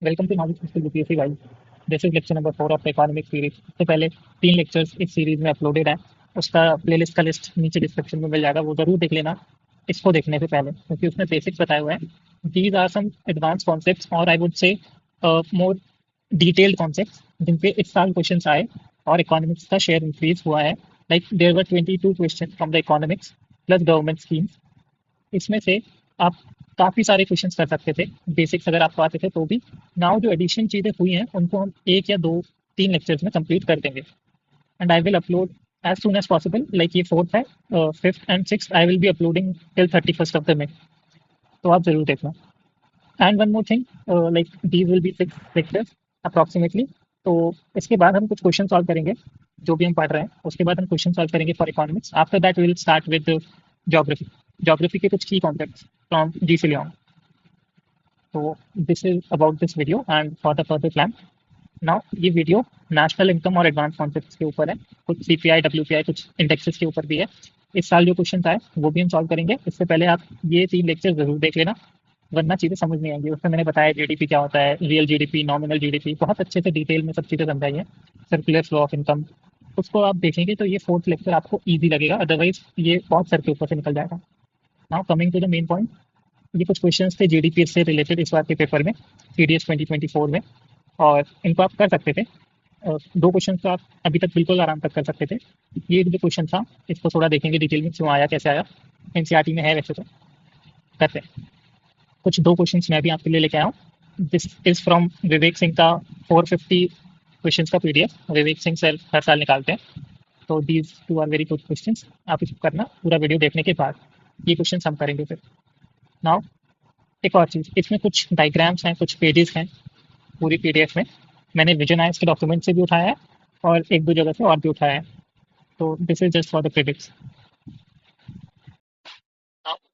Welcome to knowledge mister UPSC guys. This is lecture number 4 of the economic series. इससे पहले 3 lectures इस series में uploaded है। उसका प्लेलिस्ट का लिस्ट नीचे डिस्क्रिप्शन में मिल जाएगा, वो जरूर देख लेना इसको देखने से पहले, क्योंकि उसमें बेसिक्स बताए हुए हैं। These are some advance concepts और I would say more detailed concepts जिन पे इस साल क्वेश्चन आए और इकोनॉमिक्स का शेयर इंक्रीज हुआ है। Like there were 22 question from the economics plus government schemes. इसमें से आप काफ़ी सारे क्वेश्चंस कर सकते थे, बेसिक्स अगर आपको आते थे तो भी। नाउ जो एडिशन चीज़ें हुई हैं उनको हम 1 या 2 3 लेक्चर्स में कंप्लीट कर देंगे, and I will upload as soon as possible. Like ये फोर्थ है, fifth and six I will be uploading till 31st of the May. तो आप जरूर देखना। And one more thing, like these will be 6 lectures approximately. तो इसके बाद हम कुछ क्वेश्चन सॉल्व करेंगे, जो भी हम पढ़ रहे हैं उसके बाद हम क्वेश्चन सॉल्व करेंगे for economics. After that we will start with geography. Geography के कुछ की concepts from G C Leong. तो this is about this video and for the further plan. Now ये वीडियो नेशनल इनकम और advance concepts के ऊपर है, कुछ सीपीआई डब्ल्यूपीआई कुछ इंडेक्सेस के ऊपर भी है। इस साल जो क्वेश्चन आए वो भी हम सॉल्व करेंगे। इससे पहले आप ये 3 लेक्चर जरूर देख लेना, वरना चीज़ें समझ नहीं आएंगी। उसमें मैंने बताया जीडीपी क्या होता है, रियल जीडीपी, नॉमिनल जीडीपी, बहुत अच्छे से डिटेल में सब चीज़ें समझाई हैं। सर्कुलर फ्लो ऑफ इनकम, उसको आप देखेंगे तो ये फोर्थ लेक्चर आपको ईजी लगेगा, अदरवाइज ये बहुत सर के ऊपर से निकल जाएगा। Now coming to the main point, ये कुछ क्वेश्चंस थे जीडीपी से रिलेटेड इस बार के पेपर में, सीडीएस 2024 में, और इनको आप कर सकते थे। 2 क्वेश्चन तो आप अभी तक बिल्कुल आराम तक कर सकते थे। ये जो क्वेश्चन था इसको थोड़ा देखेंगे डिटेल में, क्यों आया कैसे आया। एनसीईआरटी में है वैसे तो, करते हैं। कुछ 2 क्वेश्चंस मैं भी आपके लिए लेके आया हूँ। This is from Vivek Singh का 450 क्वेश्चंस का पीडीएफ। विवेक सिंह सर हर साल निकालते हैं। तो these two are very good questions. आप इसको करना पूरा वीडियो देखने के बाद, ये क्वेश्चन हम करेंगे फिर। नाउ एक और चीज़, इसमें कुछ डायग्राम्स हैं, कुछ पेजेस हैं पूरी पीडीएफ में। मैंने विजनाइज के डॉक्यूमेंट से भी उठाया है और 1 2 जगह से और भी उठाया है। तो this is just for the credits.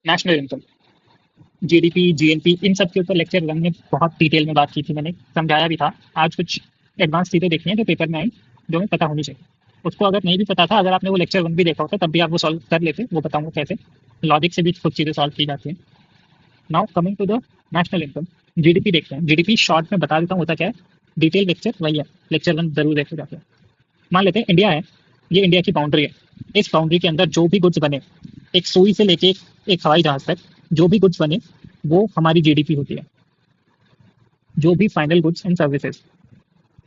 National income, GDP, GNP, इन सब के ऊपर लेक्चर 1 में बहुत डिटेल में बात की थी, मैंने समझाया भी था। आज कुछ एडवांस चीज़ें देखनी है जो पेपर में आई, जो हमें पता होनी चाहिए। उसको अगर नहीं भी पता था, अगर आपने वो लेक्चर 1 भी देखा होता तब भी आप वो सॉल्व कर लेते, वो बताऊंगा कैसे। लॉजिक से भी कुछ चीज़ें सॉल्व की जाती हैं। Now coming to the national income, GDP देखते हैं। जीडीपी शॉर्ट में बता देता हूँ होता क्या है, डिटेल लेक्चर वही है, लेक्चर 1 जरूर देखे जाते हैं। मान लेते हैं इंडिया है, ये इंडिया की बाउंड्री है। इस बाउंड्री के अंदर जो भी गुड्स बने, एक सुई से लेके एक हवाई जहाज तक जो भी गुड्स बने, वो हमारी जीडीपी होती है। जो भी फाइनल गुड्स एंड सर्विसेज,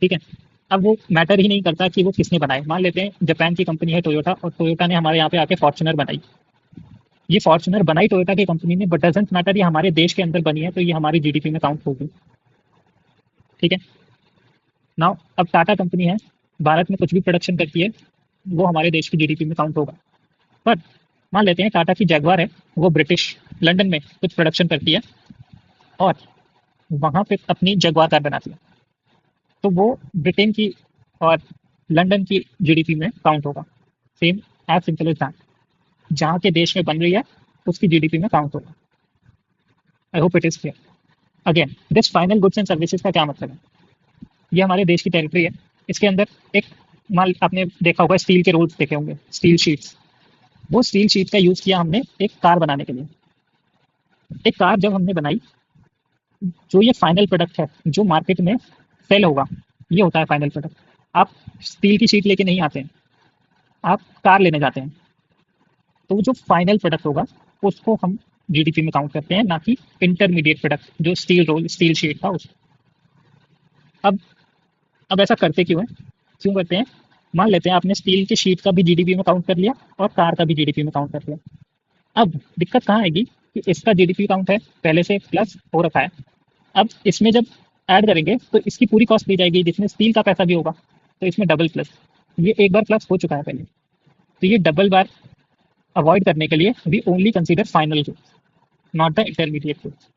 ठीक है। अब वो मैटर ही नहीं करता कि वो किसने बनाए। मान लेते हैं जापान की कंपनी है टोयोटा, और टोयोटा ने हमारे यहाँ पे आके फॉर्चुनर बनाई। ये फॉर्चुनर बनाई टोयोटा की कंपनी ने, बट डजेंट मैटर ये हमारे देश के अंदर बनी है, तो ये हमारी जीडीपी में काउंट होगी, ठीक है। नाउ अब टाटा कंपनी है, भारत में कुछ भी प्रोडक्शन करती है, वो हमारे देश की जीडीपी में काउंट होगा। पर मान लेते हैं टाटा की जगुआर है, वो ब्रिटिश लंदन में कुछ प्रोडक्शन करती है और वहां पे अपनी जगुआर कार बनाती है, तो वो ब्रिटेन की और लंदन की जीडीपी में काउंट होगा। Same, as simple as that. जहाँ के देश में बन रही है उसकी जीडीपी में काउंट होगा। I hope it is clear. Again, this final goods and services का क्या मतलब है, ये हमारे देश की टेरिटरी है। इसके अंदर एक, मान आपने देखा होगा स्टील के रोल्स देखे होंगे, स्टील शीट्स। वो स्टील शीट का यूज किया हमने एक कार बनाने के लिए। एक कार जब हमने बनाई, जो ये फाइनल प्रोडक्ट है जो मार्केट में सेल होगा, ये होता है फाइनल प्रोडक्ट। आप स्टील की शीट लेके नहीं आते हैं, आप कार लेने जाते हैं। तो जो फाइनल प्रोडक्ट होगा उसको हम जीडीपी में काउंट करते हैं, ना कि इंटरमीडिएट प्रोडक्ट जो स्टील रोल स्टील शीट था उसको। अब अब ऐसा करते क्यों है, क्यों करते हैं। मान लेते हैं आपने स्टील की शीट का भी जीडीपी में काउंट कर लिया और कार का भी जीडीपी में काउंट कर लिया। अब दिक्कत कहाँ आएगी कि इसका जीडीपी काउंट है पहले से प्लस हो रखा है। अब इसमें जब ऐड करेंगे तो इसकी पूरी कॉस्ट दी जाएगी, जिसमें स्टील का पैसा भी होगा, तो इसमें डबल प्लस। ये एक बार प्लस हो चुका है पहले, तो ये डबल बार अवॉइड करने के लिए we only consider final goods, not the intermediate goods.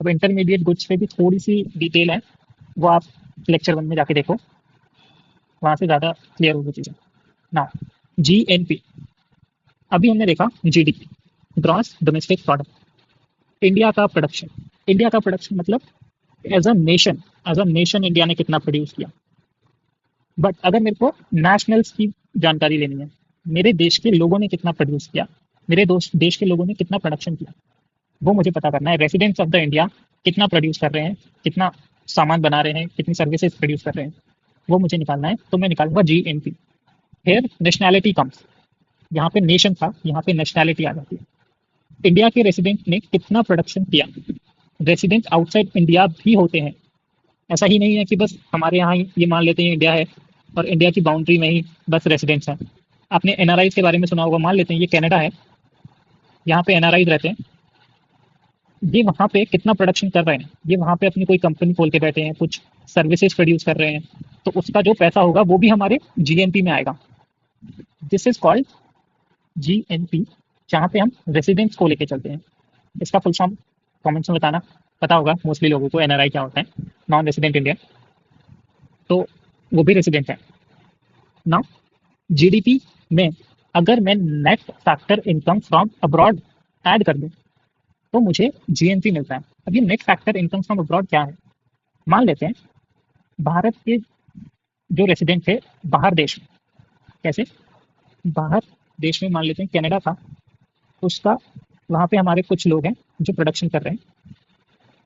अब इंटरमीडिएट गुड्स पे भी थोड़ी सी डिटेल है, वो आप लेक्चर 1 में जाके देखो, वहां से ज़्यादा क्लियर होगी चीज़ें। ना, जीएनपी, अभी हमने देखा GDP, gross domestic product. India का प्रोडक्शन, इंडिया का प्रोडक्शन मतलब एज अ नेशन इंडिया ने कितना प्रोड्यूस किया। बट अगर मेरे को नेशनल्स की जानकारी लेनी है, मेरे देश के लोगों ने कितना प्रोड्यूस किया, मेरे दोस्त देश के लोगों ने कितना प्रोडक्शन किया, वो मुझे पता करना है। रेसिडेंट्स ऑफ द इंडिया कितना प्रोड्यूस कर रहे हैं, कितना सामान बना रहे हैं, कितनी सर्विसेज प्रोड्यूस कर रहे हैं, वो मुझे निकालना है। तो मैं निकालूंगा GNP। फिर नेशनैलिटी कम्स, यहाँ पे नेशन था, यहाँ पे नेशनैलिटी आ जाती है। इंडिया के रेसिडेंट ने कितना प्रोडक्शन किया। रेसिडेंट आउटसाइड इंडिया भी होते हैं, ऐसा ही नहीं है कि बस हमारे यहाँ ही ये मान लेते हैं इंडिया है और इंडिया की बाउंड्री में ही बस रेसिडेंट्स हैं। आपने एनआरआई के बारे में सुना होगा, मान लेते हैं ये कनाडा है, यहाँ पे एनआरआई रहते हैं, ये वहाँ पे कितना प्रोडक्शन कर रहे हैं, ये वहाँ पे अपनी कोई कंपनी खोल के बैठे हैं, कुछ सर्विसेज प्रोड्यूस कर रहे हैं, तो उसका जो पैसा होगा वो भी हमारे GNP में आएगा। दिस इज कॉल्ड GNP, जहाँ पे हम रेसिडेंट्स को लेके चलते हैं। इसका फुल फॉर्म कमेंट्स में बताना, पता होगा मोस्टली लोगों को एनआरआई क्या होता है, नॉन रेसिडेंट इंडियन, तो वो भी रेसिडेंट है ना। GDP में अगर मैं net factor income from abroad add कर दूं तो मुझे GNP मिलता है। अब ये net factor income from abroad क्या है, मान लेते हैं भारत के जो रेसिडेंट थे बाहर देश में, कैसे बाहर देश में, मान लेते हैं कनाडा था, उसका वहाँ पे हमारे कुछ लोग हैं जो प्रोडक्शन कर रहे हैं,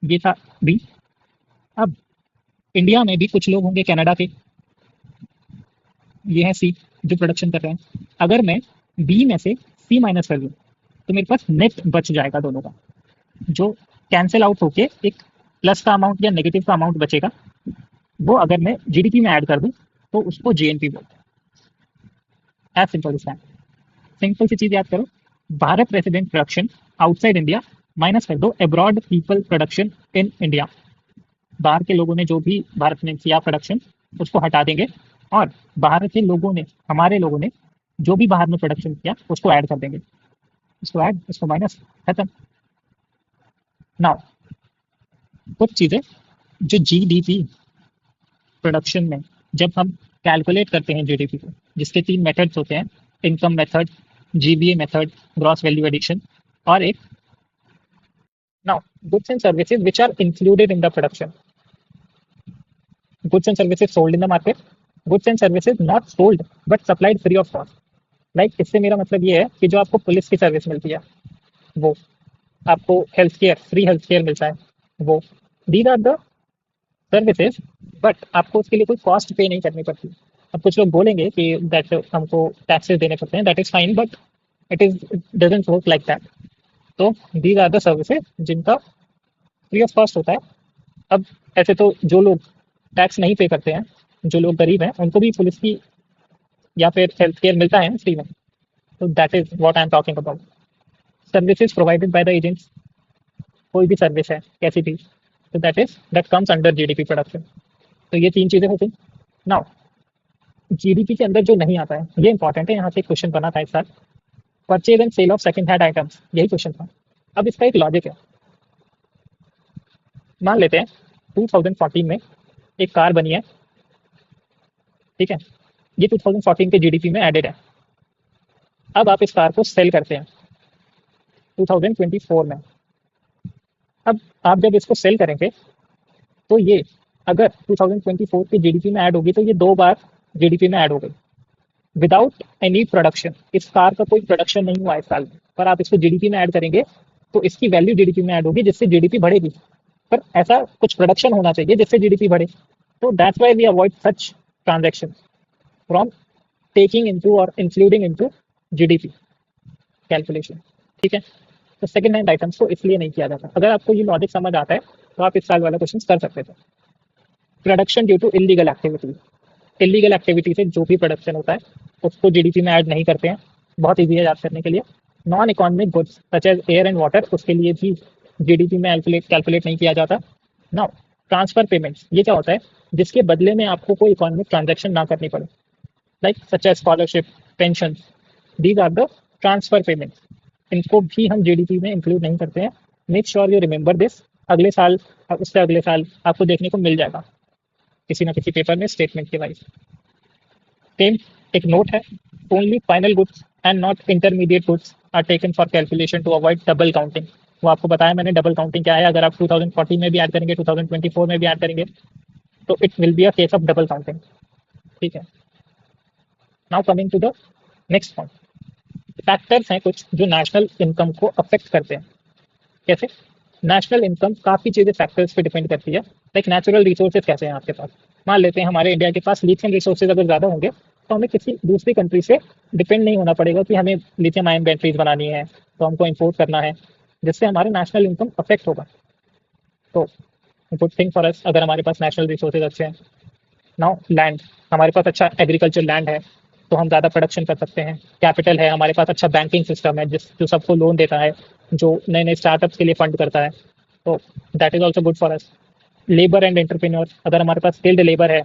ये था B। अब इंडिया में भी कुछ लोग होंगे कनाडा के, ये है C जो प्रोडक्शन कर रहे हैं। अगर मैं B में से C माइनस कर दूँ तो मेरे पास नेट बच जाएगा दोनों का, जो कैंसिल आउट होके एक प्लस का अमाउंट या नेगेटिव का अमाउंट बचेगा, वो अगर मैं GDP में ऐड कर दूं तो उसको GNP बोलते हैं। As simple is that. Simple सी चीज याद करो, Bharat resident production outside India minus कर दो abroad people production in India. बाहर के लोगों ने जो भी भारत में किया प्रोडक्शन उसको हटा देंगे, और बाहर के लोगों ने, हमारे लोगों ने जो भी बाहर में प्रोडक्शन किया उसको ऐड कर देंगे, इसको ऐड, इसको माइनस, खत्म। नाउ कुछ चीजें जो GDP प्रोडक्शन में जब हम कैलकुलेट करते हैं GDP को, जिसके 3 मेथड्स होते हैं, income method, GBA method, gross value addition, और एक now goods and services which are included in the production. Goods and services sold in the market, goods and services not sold but supplied free of cost. Like इससे मेरा मतलब ये है कि जो आपको पुलिस की सर्विस मिलती है वो, आपको health care, free health care मिलता है वो, these are the services, but आपको उसके लिए कोई कॉस्ट पे नहीं करनी पड़ती। अब कुछ लोग बोलेंगे कि दैट हमको टैक्सेस देने पड़ते हैं, that is fine, but it is doesn't work like that. तो दीज आर द सर्विसेज जिनका फ्री ऑफ कॉस्ट होता है। अब ऐसे तो जो लोग टैक्स नहीं पे करते हैं, जो लोग गरीब हैं, उनको भी पुलिस की या फिर हेल्थ केयर मिलता है फ्री में, तो that is what I am talking about. Services provided by the agents, कोई भी सर्विस है कैसी भी, तो that comes under GDP production. तो ये 3 चीजें होती। नाउ GDP के अंदर जो नहीं आता है, ये इंपॉर्टेंट है, यहाँ से क्वेश्चन बना था इस साल, purchase and sale of second hand items, यही क्वेश्चन था। अब इसका एक लॉजिक है, मान लेते हैं 2014 में एक कार बनी है, ठीक है, ये 2014 के GDP में एडेड है। अब आप इस कार को सेल करते हैं 2024 में। अब आप जब इसको सेल करेंगे तो ये अगर 2024 के GDP में ऐड होगी तो ये 2 बार GDP में ऐड हो गई विदाउट एनी प्रोडक्शन। इस कार का कोई प्रोडक्शन नहीं हुआ इस साल में, पर आप इसको GDP में ऐड करेंगे तो इसकी वैल्यू GDP में ऐड होगी, जिससे GDP बढ़ेगी। पर ऐसा कुछ प्रोडक्शन होना चाहिए जिससे GDP बढ़े, तो that's why we avoid such transaction from taking into or including into GDP calculation, ठीक है। तो सेकंड हैंड आइटम्स को इसलिए नहीं किया जाता। अगर आपको ये लॉजिक समझ आता है तो आप इस साल वाला क्वेश्चन कर सकते थे। Production due to illegal activity, illegal activity से जो भी प्रोडक्शन होता है उसको GDP में ऐड नहीं करते हैं, बहुत ईजी है याद करने के लिए। Non economic goods such as air and water, उसके लिए भी GDP में कैलकुलेट नहीं किया जाता। नाउ ट्रांसफर पेमेंट्स, ये क्या होता है, जिसके बदले में आपको कोई इकोनॉमिक ट्रांजेक्शन ना करनी पड़े, like such as scholarship, pension, these are the transfer payments. इनको भी हम GDP में इंक्लूड नहीं करते हैं। Make sure you remember this, अगले साल, उससे अगले साल आपको देखने को मिल जाएगा किसी ना किसी पेपर में स्टेटमेंट के वाइज। सेम एक नोट है, only final goods and not intermediate goods are taken for calculation to avoid double counting. वो आपको बताया मैंने डबल काउंटिंग क्या है, अगर आप 2014 में भी ऐड करेंगे, 2024 में भी ऐड करेंगे, तो it will be a case of double counting, ठीक है। Now coming to the next point, factors हैं कुछ जो नेशनल इनकम को अफेक्ट करते हैं, कैसे। नेशनल इनकम काफ़ी चीज़ें फैक्टर्स पे डिपेंड करती है। लाइक नेचुरल रिसोर्सेज कैसे हैं आपके पास। मान लेते हैं हमारे इंडिया के पास लिथियम रिसोर्सेज अगर ज़्यादा होंगे तो हमें किसी दूसरी कंट्री से डिपेंड नहीं होना पड़ेगा कि हमें लिथियम आयन बैटरीज बनानी है तो हमको इंपोर्ट करना है, जिससे हमारे नेशनल इनकम अफेक्ट होगा। तो गुड थिंग फॉर अस अगर हमारे पास नेशनल रिसोर्सेज अच्छे हैं। नाउ लैंड, हमारे पास अच्छा एग्रीकल्चर लैंड है तो हम ज़्यादा प्रोडक्शन कर सकते हैं। कैपिटल है, हमारे पास अच्छा बैंकिंग सिस्टम है जो सबको लोन देता है, जो नए नए स्टार्टअप्स के लिए फंड करता है, तो that is also good for us. Labour and entrepreneur, अगर हमारे पास स्किल्ड लेबर है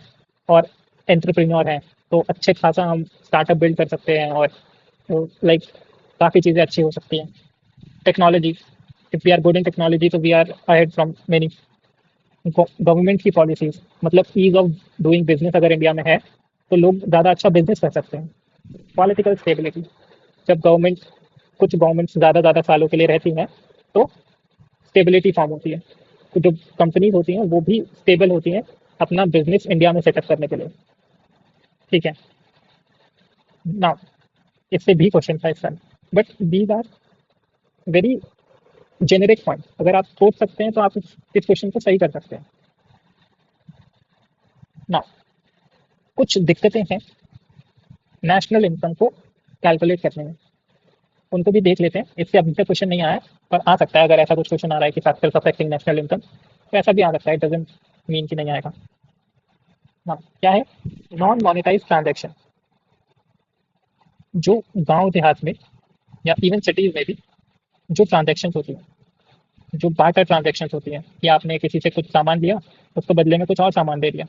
और एंटरप्रेन्योर है तो अच्छे खासा हम स्टार्टअप बिल्ड कर सकते हैं और लाइक काफ़ी चीज़ें अच्छी हो सकती हैं। Technology, if we are good in technology तो we are ahead from many. Government की पॉलिसीज, मतलब ईज ऑफ डूइंग बिजनेस अगर इंडिया में है तो लोग ज़्यादा अच्छा बिजनेस कर सकते हैं। पॉलिटिकल स्टेबिलिटी, जब गवर्नमेंट कुछ गवर्नमेंट ज़्यादा ज़्यादा सालों के लिए रहती हैं तो स्टेबिलिटी फॉर्म होती है, तो जो कंपनीज होती हैं वो भी स्टेबल होती हैं अपना बिजनेस इंडिया में सेटअप करने के लिए। ठीक है ना, इससे भी क्वेश्चन था इस साल, but these are very generic point. अगर आप सोच सकते हैं तो आप इस क्वेश्चन को सही कर सकते हैं ना। कुछ दिक्कतें हैं नेशनल इनकम को कैलकुलेट करने में, उनको भी देख लेते हैं। इससे अभी तक क्वेश्चन नहीं आया है, पर आ सकता है। अगर ऐसा कुछ क्वेश्चन आ रहा है कि फैक्टर्स अफेक्टिंग नेशनल इनकम, तो ऐसा भी आ सकता है, इट डजंट मीन कि नहीं आएगा ना। क्या है नॉन मोनेटाइज ट्रांजेक्शन, जो गांव देहात में या इवन सिटीज में भी जो ट्रांजेक्शन होती हैं, जो बार्टर ट्रांजेक्शन होती हैं कि आपने किसी से कुछ सामान लिया, उसको बदले में कुछ और सामान दे दिया,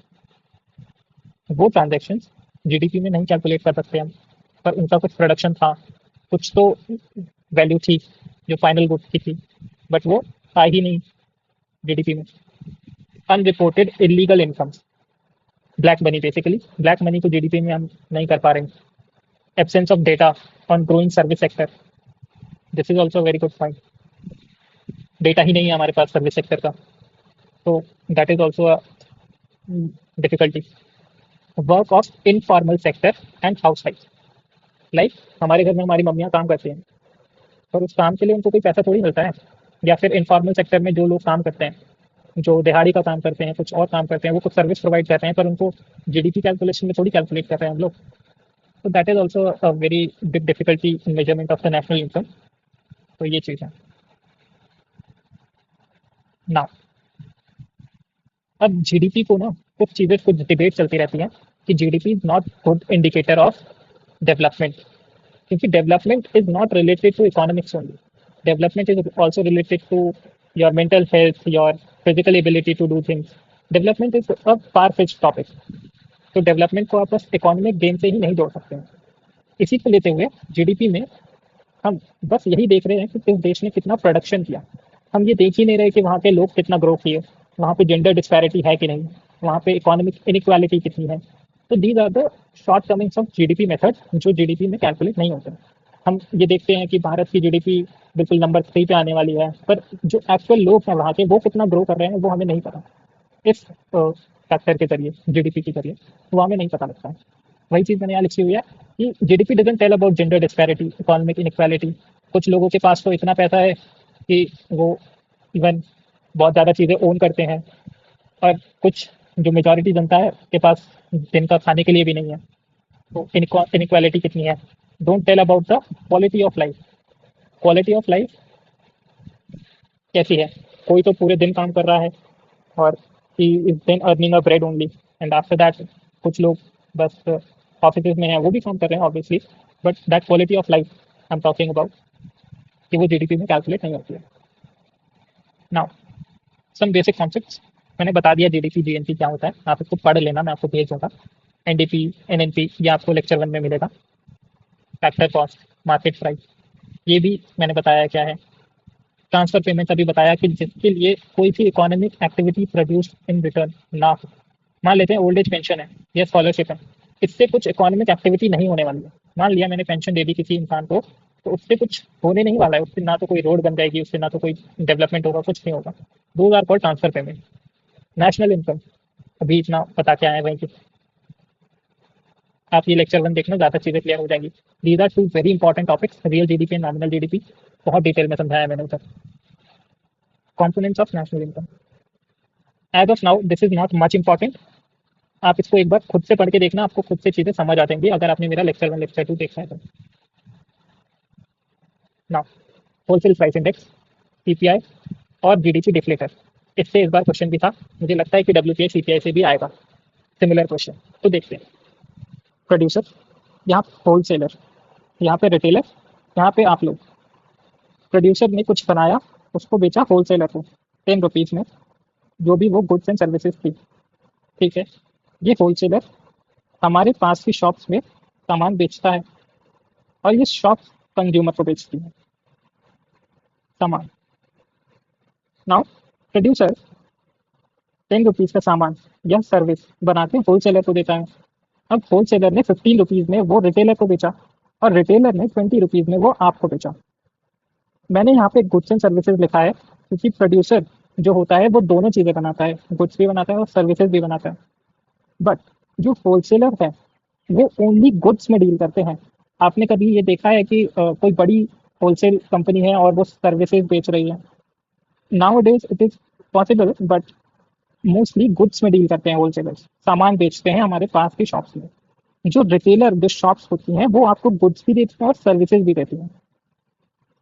वो ट्रांजेक्शन जीडीपी में नहीं कैलकुलेट कर सकते हम, पर उनका कुछ प्रोडक्शन था, कुछ तो वैल्यू थी जो फाइनल गुड की थी, बट वो था ही नहीं जीडीपी में। Unreported illegal income, black money, basically black money को जीडीपी में हम नहीं कर पा रहे हैं। Absence of data on growing service sector, this is also very good point. Data ही नहीं है हमारे पास सर्विस सेक्टर का, तो that is also difficulty. Work of informal sector and housewife, like हमारे घर में हमारी मम्मियाँ काम करती हैं, पर उस काम के लिए उनको कोई पैसा थोड़ी मिलता है। या फिर इनफॉर्मल सेक्टर में जो लोग काम करते हैं, जो दिहाड़ी का काम करते हैं, कुछ और काम करते हैं, वो कुछ सर्विस प्रोवाइड कर रहे हैं, पर उनको जीडीपी कैलकुलेशन में थोड़ी कैलकुलेट कर रहे हैं हम लोग। तो that is also a very big difficulty in measurement of the national income. तो ये चीज़ है ना। अब जीडीपी को ना कुछ चीज़ें, कुछ डिबेट चलती रहती हैं कि GDP is not good indicator of development, क्योंकि development is not related to economics only. Development is also related to your mental health, your physical ability to do things. Development is a far fetch topic, तो development को आप बस economic gain से ही नहीं जोड़ सकते हैं। इसी को लेते हुए जीडीपी में हम बस यही देख रहे हैं कि किस देश ने कितना प्रोडक्शन किया। हम ये देख ही नहीं रहे कि वहाँ के लोग कितना ग्रो किए, वहाँ पे जेंडर डिस्पैरिटी है कि नहीं, वहाँ पे इकोनॉमिक इनइक्वालिटी कितनी है। तो these are the shortcomings of GDP method जो जीडीपी में कैलकुलेट नहीं होते हैं। हम ये देखते हैं कि भारत की जीडीपी बिल्कुल नंबर 3 पे आने वाली है, पर जो एक्चुअल लोग हैं वहाँ के वो कितना ग्रो कर रहे हैं वो हमें नहीं पता। इस फैक्टर के जरिए, जीडीपी के जरिए, वो हमें नहीं पता लगता है। वही चीज़ मैंने यहाँ लिखी हुई है कि GDP doesn't tell about gender disparity, economic inequality. कुछ लोगों के पास तो इतना पैसा है कि वो इवन बहुत ज़्यादा चीज़ें ओन करते हैं, और कुछ जो मेजॉरिटी जनता है के पास दिन का खाने के लिए भी नहीं है। तो इनइक्वालिटी कितनी है। Don't tell about the quality of life. Quality of life कैसी है, कोई तो पूरे दिन काम कर रहा है और he is then earning a bread only, and after that कुछ लोग बस ऑफिस में हैं, वो भी काम कर रहे हैं obviously, but that quality of life I am talking about, कि वो जीडीपी में कैलकुलेट नहीं होती है। नाउ सम बेसिक कॉन्सेप्ट्स, मैंने बता दिया जीडीपी जीएनपी क्या होता है, आप इसको पढ़ लेना, मैं आपको भेज दूंगा। एनडीपी, एनएनपी, ये आपको लेक्चर 1 में मिलेगा। फैक्टर कॉस्ट, मार्केट प्राइस, ये भी मैंने बताया क्या है। ट्रांसफर पेमेंट अभी बताया कि जिसके लिए कोई भी economic activity produce in return ना हो। मान लेते हैं ओल्ड एज पेंशन है या स्कॉलरशिप है, इससे कुछ इकोनॉमिक एक्टिविटी नहीं होने वाली है। मान लिया मैंने पेंशन दे दी किसी इंसान को, तो उससे कुछ होने नहीं वाला है, उससे ना तो कोई रोड बन जाएगी, उससे ना तो कोई डेवलपमेंट होगा, कुछ नहीं होगा। Those are called transfer payment. National income, अभी इतना पता क्या है वहीं पे, आप ये लेक्चर 1 देखना, ज़्यादा चीज़ें क्लियर हो जाएंगी। These are two very important topics, real GDP, nominal GDP, बहुत डिटेल में समझाया मैंने उधर। Components of national income. As of now this is not much important, आप इसको एक बार खुद से पढ़ के देखना, आपको खुद से चीजें समझ आ जाएंगी अगर आपने मेरा लेक्चर 1 लेक्चर 2 देखा है तो। Now wholesale price index, CPI और जीडीपी डिफ्लेटर, इससे इस बार क्वेश्चन भी था, मुझे लगता है कि डब्ल्यूपीआई सीपीआई से भी आएगा सिमिलर क्वेश्चन। तो देखते हैं। प्रोड्यूसर, यहाँ होलसेलर, यहाँ पे रिटेलर, यहाँ पे आप लोग। प्रोड्यूसर ने कुछ बनाया, उसको बेचा होलसेलर को 10 रुपीज में, जो भी वो गुड्स एंड सर्विसेज थी, ठीक है। ये होलसेलर हमारे पास की शॉप्स में सामान बेचता है और ये शॉप कंज्यूमर को बेचती है सामान। नाउ प्रोड्यूसर 10 रुपीज का सामान या सर्विस बना के होलसेलर को देता है। अब होलसेलर ने 15 रुपीज में वो रिटेलर को बेचा और रिटेलर ने 20 रुपीज में वो आपको बेचा। मैंने यहाँ पे गुड्स एंड सर्विसेज लिखा है क्योंकि प्रोड्यूसर जो होता है वो दोनों चीज़ें बनाता है, गुड्स भी बनाता है और सर्विसेज भी बनाता है। बट जो होलसेलर है वो ओनली गुड्स में डील करते हैं। आपने कभी ये देखा है कि कोई बड़ी होलसेल कंपनी है और वो सर्विसेज बेच रही है? Now days it is possible, but mostly goods में डील करते हैं होलसेलर्स, सामान बेचते हैं हमारे पास की शॉप्स में। जो रिटेलर जो शॉप्स होती हैं वो आपको गुड्स भी देती हैं और सर्विसेज भी देती हैं।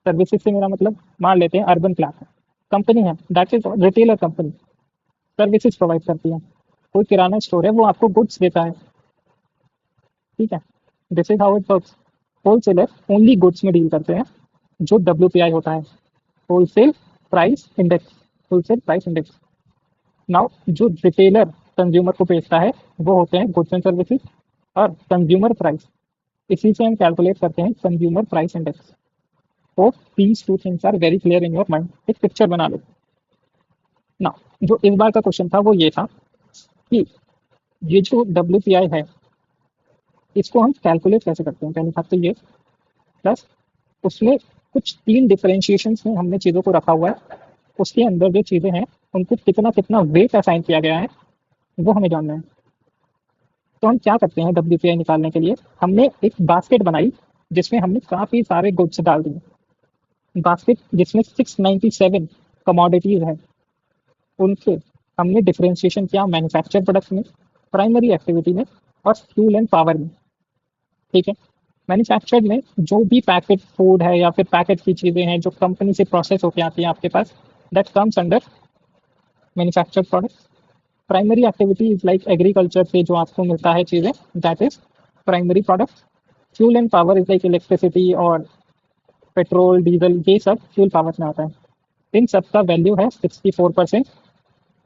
सर्विसेज से मेरा मतलब, मान लेते हैं अर्बन प्लैट कंपनी है, that is retailer company, services provide करती है। कोई किराना स्टोर है वो आपको गुड्स देता है, ठीक है। This is how it works. Wholesaler only goods में डील करते हैं, जो डब्ल्यूपीआई होता है, wholesale price index, wholesale price index. Now जो रिटेलर कंज्यूमर को बेचता है वो होते हैं गुड्स एंड सर्विसेज और कंज्यूमर प्राइस, इसी से हम कैलकुलेट करते हैं consumer price index. Hope these two things are very clear in your mind. एक पिक्चर बना लो ना। जो इस बार का क्वेश्चन था वो ये था कि ये जो डब्ल्यूपीआई है इसको हम कैलकुलेट कैसे करते हैं। पहली बात तो ये, प्लस उसमें कुछ 3 डिफरेंशिएशन में हमने चीज़ों को रखा हुआ है, उसके अंदर जो चीज़ें हैं उनको कितना कितना वेट असाइन किया गया है वो हमें जानना है। तो हम क्या करते हैं डब्ल्यूपीआई निकालने के लिए, हमने एक बास्केट बनाई जिसमें हमने काफ़ी सारे गुड्स डाल दिए। बास्केट जिसमें 697 कमोडिटीज है, उनसे हमने डिफरेंशिएशन किया मैन्युफैक्चर प्रोडक्ट में, प्राइमरी एक्टिविटी में और फ्यूल एंड पावर में, ठीक है। मैन्युफैक्चर्ड में जो भी पैकेट फूड है या फिर पैकेट की चीज़ें हैं जो कंपनी से प्रोसेस होकर आती हैं आपके पास, that comes under manufactured product. Primary activity is like agriculture से जो आपको मिलता है चीज़ें, that is primary product. Fuel and power is like electricity और पेट्रोल डीजल, ये सब फ्यूल पावर में आता है। इन सब का वैल्यू है 64%,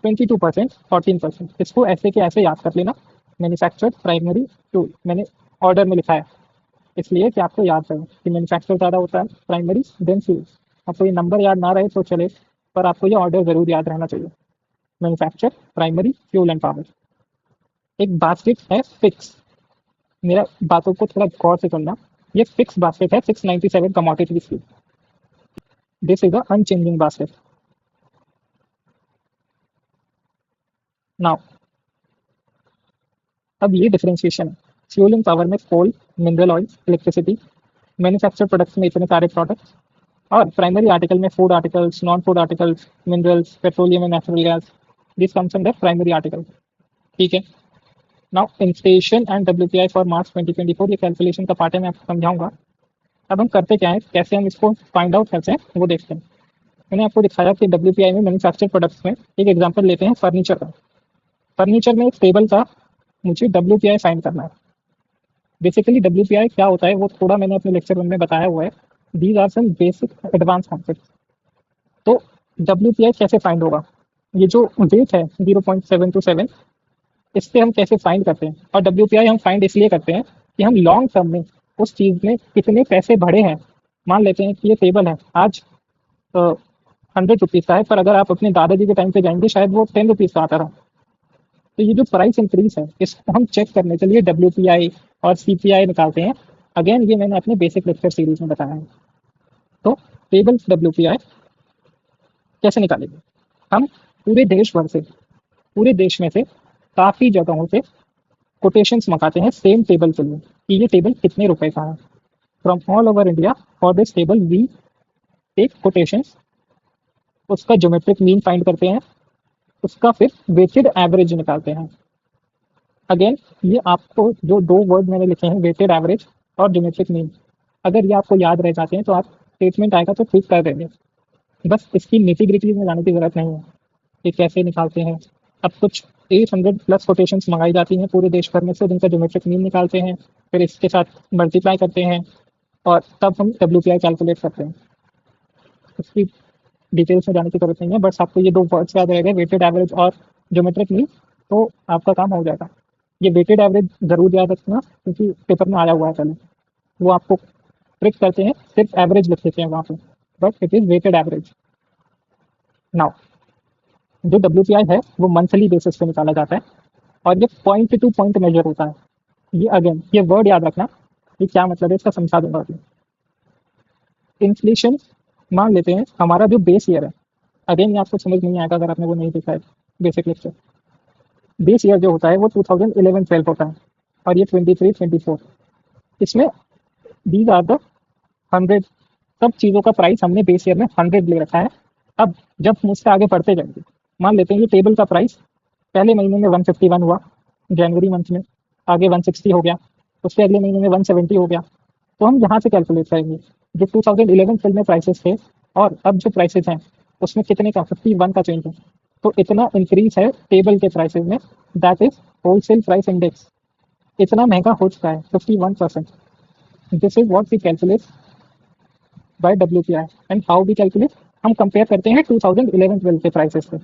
22%, 14%। इसको ऐसे के ऐसे याद कर लेना। मैन्युफैक्चर्ड, प्राइमरी, फ्यूल, मैंने ऑर्डर में लिखा है इसलिए कि आपको याद रहे कि मैन्युफैक्चर ज़्यादा होता है, प्राइमरी देन फ्यूल। आपको ये नंबर याद ना रहे तो चले, पर आपको ये ऑर्डर ज़रूर याद रहना चाहिए। Manufacture, primary, fuel and power. एक बास्केट है फिक्स, मेरा बातों को थोड़ा गौर से सुनना। ये फिक्स बास्केट है 697 कमोडिटीज की। This is a unchanging basket. Now अब ये डिफरेंशिएशन है। फ्यूल एंड पावर में coal, mineral oil, electricity, manufacture products में इतने सारे प्रोडक्ट्स, और प्राइमरी आर्टिकल में food articles, non food articles, minerals, petroleum and natural gas, this comes under primary article, ठीक है। Now inflation and WPI for March 2024, ये calculation का part है, मैं आपको समझाऊंगा। अब हम करते क्या है, कैसे हम इसको फाइंड आउट करते हैं वो देखते हैं। मैंने आपको दिखाया कि डब्ल्यूपीआई में मैन्युफैक्चर प्रोडक्ट्स में एक एग्जांपल लेते हैं फर्नीचर का। फर्नीचर में एक टेबल का मुझे डब्ल्यूपीआई फाइंड करना है। बेसिकली डब्ल्यूपीआई क्या होता है वो थोड़ा मैंने अपने लेक्चर में बताया हुआ है। These are some basic advance concept. तो डब्ल्यूपीआई कैसे फाइंड होगा, ये जो वेट है 0.727, इससे हम कैसे फाइंड करते हैं। और डब्ल्यूपीआई हम फाइंड इसलिए करते हैं कि हम लॉन्ग टर्म में उस चीज़ में कितने पैसे बढ़े हैं। मान लेते हैं कि ये टेबल है आज 100 रुपीज़ का है, पर अगर आप अपने दादाजी के टाइम पे जाएंगे शायद वो 10 रुपीज़ का आता रहा। तो ये जो प्राइस इंक्रीज है इसको हम चेक करने के लिए डब्ल्यूपीआई और सीपीआई निकालते हैं। अगेन ये मैंने अपने बेसिक लेक्चर सीरीज में बताया है। तो टेबल डब्ल्यूपीआई कैसे निकालेंगे, हम पूरे देश भर से, पूरे देश में से काफ़ी जगहों से कोटेशंस मंगाते हैं सेम टेबल के लिए कि ये टेबल कितने रुपए का है। From all over India for this table we take quotations उसका ज्योमेट्रिक मीन फाइंड करते हैं, उसका फिर वेटेड एवरेज निकालते हैं। अगेन ये आपको जो दो वर्ड मैंने लिखे हैं, वेटेड एवरेज और ज्योमेट्रिक मीन, अगर ये आपको याद रह जाते हैं तो आप स्टेटमेंट आएगा तो ठीक कर देंगे। बस इसकी निटी-ग्रिटी में जाने की ज़रूरत नहीं है कि कैसे निकालते हैं। अब कुछ 800 प्लस कोटेशंस मंगाई जाती हैं पूरे देश भर में से, जिनका ज्योमेट्रिक मीन निकालते हैं, फिर इसके साथ मल्टीप्लाई करते हैं और तब हम डब्ल्यूपीआई कैलकुलेट करते हैं। उसकी डिटेल्स में जाने की ज़रूरत नहीं है, बस आपको ये 2 वर्ड्स याद रहेंगे, वेटेड एवरेज और ज्योमेट्रिक मीन, तो आपका काम हो जाएगा। ये वेटेड एवरेज ज़रूर याद रखना क्योंकि पेपर में आया हुआ है पहले। वो आपको ट्रिक करते हैं, सिर्फ एवरेज लिख देते हैं वहाँ पे, but it is weighted average. Now जो डब्ल्यूपीआई है वो मंथली बेसिस पे निकाला जाता है और ये पॉइंट टू पॉइंट मेजर होता है। ये अगेन ये वर्ड याद रखना, ये क्या मतलब है इसका समझा दूंगा अभी। इन्फ्लेशन मान लेते हैं हमारा जो बेस ईयर है, अगेन ये आपको समझ नहीं आएगा अगर आपने वो नहीं देखा है बेसिक लेक्चर। बेस ईयर जो होता है वो 2011-12 होता है और ये 23-24, इसमें दीज आर द 100, सब चीज़ों का प्राइस हमने बेस ईयर में 100 ले रखा है। अब जब हम उससे आगे बढ़ते जाएंगे, मान लेते हैं ये टेबल का प्राइस पहले महीने में 151 हुआ, जनवरी मंथ में आगे 160 हो गया, उसके अगले महीने में 170 हो गया, तो हम यहाँ से कैलकुलेट करेंगे जो 2011 में प्राइसेस थे और अब जो प्राइसेस हैं उसमें कितने का 51 का चेंज है, तो इतना इंक्रीज है टेबल के प्राइसेस में, that is wholesale price index, इतना महंगा हो चुका है 51%। This is what we calculate by WPI and how we calculate, हम कंपेयर करते हैं 2011-12 के प्राइसेस से।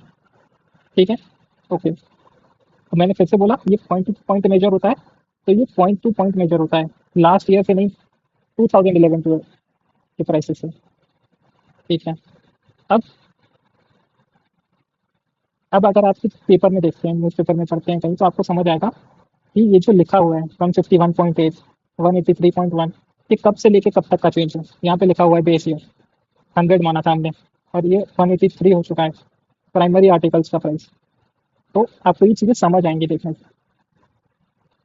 ठीक है, ओके। तो मैंने फिर से बोला ये पॉइंट टू पॉइंट मेजर होता है, तो ये पॉइंट टू पॉइंट मेजर होता है, लास्ट ईयर से नहीं, 2011-12 के प्राइसेस से। ठीक है, अब अब अगर आप पेपर में देखते हैं, न्यूज़पेपर में पढ़ते हैं कहीं, तो आपको समझ आएगा कि ये जो लिखा हुआ है 151.8, 183.1, ये कब से लेके कब तक का चेंज है। यहाँ पे लिखा हुआ है बेस ईयर 100 माना था हमने और ये 183 हो चुका है प्राइमरी आर्टिकल्स का प्राइस। तो आपको ये चीज़ें समझ आएंगी देखने से।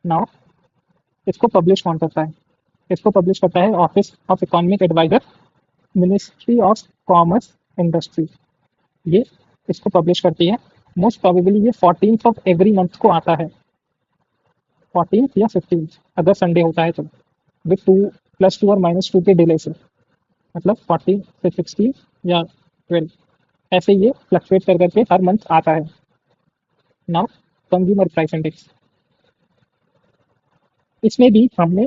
नाउ इसको पब्लिश कौन करता है, इसको पब्लिश करता है office of economic adviser, ministry of commerce industry, ये इसको पब्लिश करती है। मोस्ट प्रोबेबली ये 14th ऑफ एवरी मंथ को आता है, 14th या 15th अगर संडे होता है तो, विथ +2 और -2 के डिले से, मतलब 14 से 16 या 12, ऐसे ये फ्लक्चुएट कर करके हर मंथ आता है। नाउ कंज्यूमर प्राइस इंडेक्स, इसमें भी हमने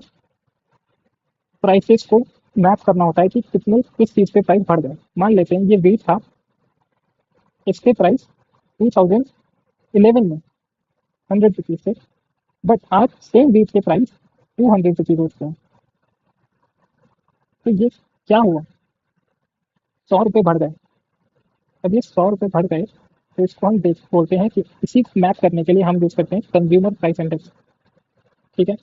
प्राइसेस को मैप करना होता है कि कितने किस चीज़ पे प्राइस बढ़ गए। मान लेते हैं ये वीट था, इसके प्राइस 2011 में 100 रुपीज़ थे, बट आज सेम वीट के प्राइस 200 रुपीज़ हो चुके हैं। तो ये क्या हुआ, 100 रुपये बढ़ गए। अब ये 100 रुपये बढ़ गए तो इसको हम देख बोलते हैं कि इसी मैप करने के लिए हम यूज़ करते हैं कंज्यूमर प्राइस इंडेक्स। ठीक है,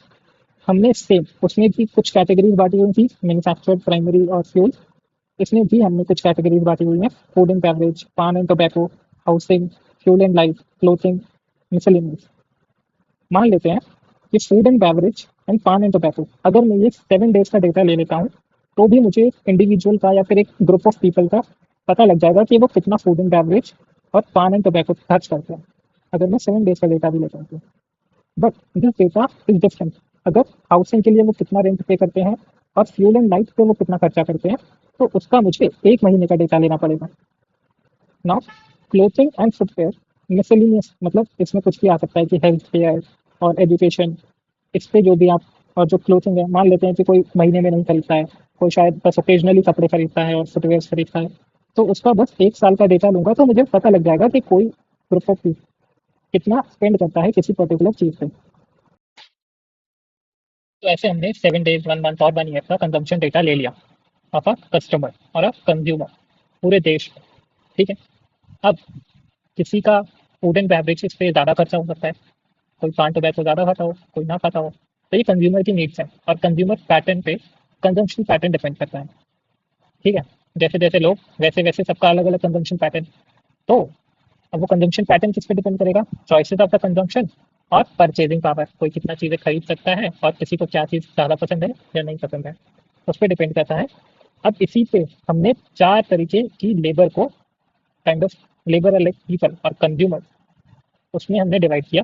हमने सेम उसमें भी कुछ कैटेगरीज बांटी हुई थी, मैन्युफैक्चर्ड, प्राइमरी और फ्यूल। इसमें भी हमने कुछ कैटेगरीज बांटी हुई हैं, फूड एंड बेवरेज, पान and tobacco, housing, fuel and life, clothing, miscellaneous. मान लेते हैं कि फूड एंड बेवरेज एंड पान एंड टोबैको, अगर मैं ये 7 डेज का डेटा ले लेता हूँ तो भी मुझे एक इंडिविजुअल का या फिर एक ग्रुप ऑफ पीपल का पता लग जाएगा कि वो कितना फूड एंड बेवरेज और पान एंड टोबैको खर्च करते हैं, अगर मैं 7 डेज का डेटा भी लेता हूँ तो। But this data is different, अगर हाउसिंग के लिए वो कितना रेंट पे करते हैं और फ्यूल एंड लाइट पे वो कितना खर्चा करते हैं, तो उसका मुझे 1 महीने का डेटा लेना पड़ेगा। Now clothing and footwear, miscellaneous मतलब इसमें कुछ भी आ सकता है कि हेल्थ केयर और एजुकेशन, इस पे जो भी आप, और जो क्लोथिंग है मान लेते हैं कि कोई महीने में नहीं खरीदता है, कोई शायद बस ओकेजनली कपड़े खरीदता है और फुटवेयर खरीदता है, तो उसका बस 1 साल का डेटा लूंगा तो मुझे पता लग जाएगा कि कोई ग्रुप ऑफ कितना स्पेंड करता है किसी पर्टिकुलर चीज़ पे। तो ऐसे हमने 7 डेज, 1 मंथ और 1 ईयर का कंजम्पशन डेटा ले लिया ऑफ अ कस्टमर और अ कंज्यूमर पूरे देश में। ठीक है, अब किसी का फूड एंड बेवरेजेस पे ज़्यादा खर्चा हो सकता है, कोई पान टोबैको ज़्यादा खाता हो, कोई ना खाता हो, तो ये कंज्यूमर की नीड्स है और कंज्यूमर पैटर्न पे कंजम्पशन पैटर्न डिपेंड करता है। ठीक है, जैसे जैसे लोग वैसे वैसे सबका अलग अलग कंजम्पशन पैटर्न। तो अब वो कंजम्पशन पैटर्न किस पे डिपेंड करेगा, चॉइसेस ऑफ द कंजम्पशन और परचेजिंग पावर, कोई कितना चीज़ें खरीद सकता है और किसी को क्या चीज़ ज़्यादा पसंद है या नहीं पसंद है, उस पर डिपेंड करता है। अब इसी पे हमने 4 तरीके की लेबर को kind of labour like people और कंज्यूमर, उसमें हमने डिवाइड किया,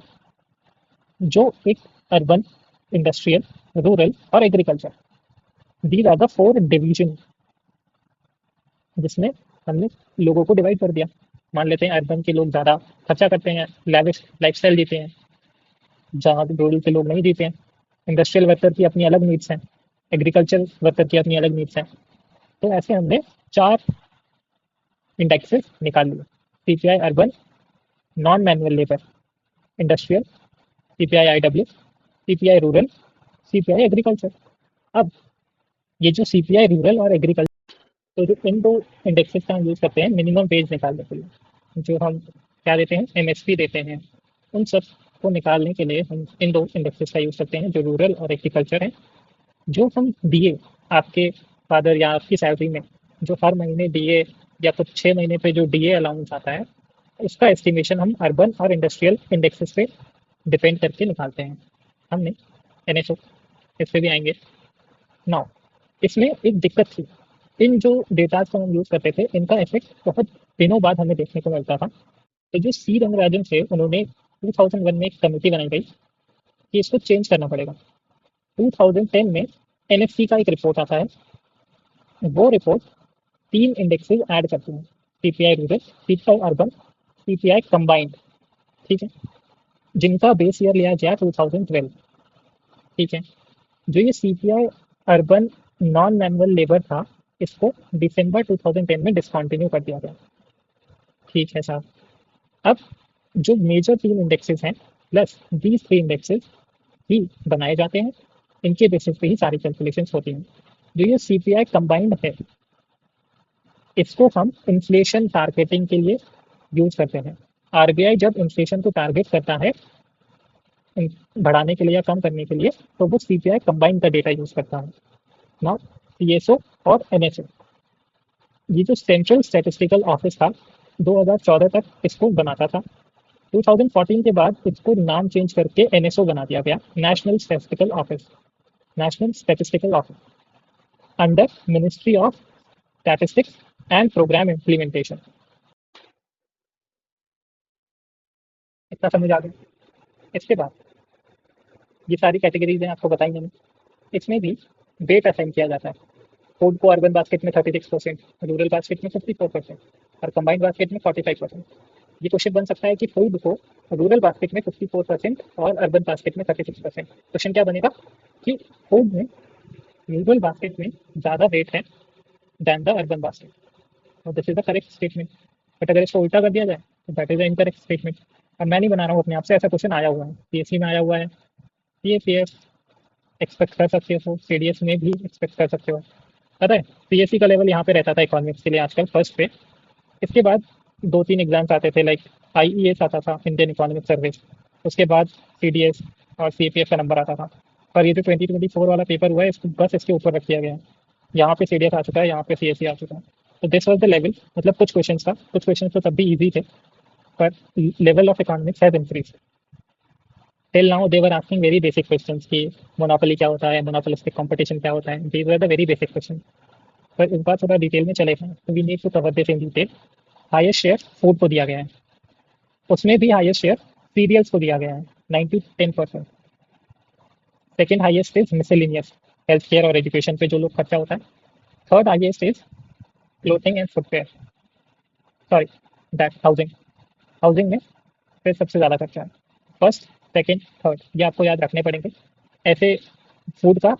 जो एक अर्बन, इंडस्ट्रियल, रूरल और agriculture, these are the four division जिसमें हमने लोगों को डिवाइड कर दिया। मान लेते हैं अर्बन के लोग ज़्यादा खर्चा करते हैं, लैविश लाइफस्टाइल जीते हैं, जहाँ रूरल के लोग नहीं जीते हैं। इंडस्ट्रियल वर्कर की अपनी अलग नीड्स हैं, एग्रीकल्चर वर्कर की अपनी अलग नीड्स हैं। तो ऐसे हमने 4 इंडेक्सेस निकाल लिए, CPI urban, non manual labour, industrial, CPI IW, CPI rural, CPI agriculture. अब ये जो सीपीआई रूरल और एग्रीकल्चर, तो जो इन 2 इंडेक्सेस का हम यूज़ करते हैं मिनिमम वेज निकालने के लिए, जो हम क्या देते हैं, एमएसपी देते हैं, उन सब को निकालने के लिए हम इन 2 इंडेक्सेस का यूज़ करते हैं, जो रूरल और एग्रीकल्चर है। जो हम डीए आपके फादर या आपकी सैलरी में जो हर महीने डीए या कुछ 6 महीने पे जो डीए अलाउंस आता है, उसका एस्टिमेशन हम अर्बन और इंडस्ट्रियल इंडेक्सेस पे डिपेंड करके निकालते हैं। हमने एनएसओ, इस पे भी आएंगे। नाउ इसमें एक दिक्कत थी, इन जो डेटाज को हम यूज़ करते थे, इनका इफेक्ट बहुत दिनों बाद हमें देखने को मिलता था। तो जो सी रंगराजन थे, उन्होंने 2001 में एक कमेटी बनाई गई कि इसको चेंज करना पड़ेगा। 2010 में एनएफसी का एक रिपोर्ट आता है, वो रिपोर्ट 3 इंडेक्सेस ऐड करती है, CPI rural, CPI urban, CPI combined, ठीक है, जिनका बेस ईयर लिया गया 2012, ठीक है। जो ये CPI urban non manual labour था, इसको दिसंबर 2010 में डिसकंटिन्यू कर दिया गया, ठीक है साहब। अब जो मेजर 3 इंडेक्सेस हैं प्लस दीज 3 इंडेक्सेस ही बनाए जाते हैं, इनके बेसिस पे ही सारी कैलकुलेशंस होती हैं। जो ये सीपीआई कंबाइंड है, इसको हम इन्फ्लेशन टारगेटिंग के लिए यूज करते हैं। आरबीआई जब इन्फ्लेशन को टारगेट करता है बढ़ाने के लिए या कम करने के लिए, तो वो सीपीआई कंबाइंड का डेटा यूज करता है। नाउ सीएसओ और एनएसओ, ये जो सेंट्रल स्टैटिस्टिकल ऑफिस था, 2014 तक इसको बनाता था। 2014 के बाद इसको नाम चेंज करके एनएसओ बना दिया गया, national statistical office, national statistical office, under ministry of statistics and programme implementation. इतना समझ आ गया। इसके बाद ये सारी कैटेगरीज हैं, आपको बताई मैंने। इसमें भी वेट असाइन किया जाता है। फूड को अर्बन बास्केट में 36%, रूरल बास्केट में 54% और कंबाइंड बास्केट में 45%। ये क्वेश्चन बन सकता है कि फूड को रूरल बास्केट में 54% और अर्बन बास्केट में 36%। क्वेश्चन क्या बनेगा कि फूड में रूरल बास्केट में ज़्यादा वेट है दैन द अर्बन बास्केट, और this is the correct statement. But अगर इसको उल्टा कर दिया जाए तो that is the incorrect statement. और मैं नहीं बना रहा हूँ अपने आप से, ऐसा क्वेश्चन आया हुआ है, पीएससी में आया हुआ है, सीएपीएफ एक्सपेक्ट कर सकते हो, सीडीएस में भी एक्सपेक्ट कर सकते हो। पता है पीएससी का लेवल यहाँ पे रहता था इकोनॉमिक्स के लिए आजकल फर्स्ट पे। इसके बाद 2-3 एग्जाम्स आते थे, लाइक आईईएस आता था, इंडियन इकोनॉमिक सर्विस, उसके बाद सीडीएस और सीपीएफ का नंबर आता था। पर ये जो 2024 वाला पेपर हुआ है, इसको बस इसके ऊपर रख दिया गया है। यहाँ पे सीडीएस आ चुका है, यहाँ पे सीएससी आ चुका है। तो दिस वॉज द लेवल, मतलब कुछ क्वेश्चन था, कुछ क्वेश्चन तो तब भी ईजी थे, पर level of economics has increase. Till now they were asking very basic questions कि मोनोपोली क्या होता है, मोनोपोलिस्टिक कंपटीशन क्या होता है, these were the very basic question. पर इस बार थोड़ा डिटेल में चलेगा, तो we need to cover this in detail. Highest share food को दिया गया है, उसमें भी हाईएस्ट शेयर सीरियल्स को दिया गया है 9-10%। Second highest is miscellaneous, health care और एजुकेशन पे जो लोग खर्चा होता है। Third highest is clothing and footwear, sorry that housing, housing में फिर सबसे ज़्यादा खर्चा है। फर्स्ट, सेकेंड, थर्ड ये आपको याद रखने पड़ेंगे। ऐसे फूड का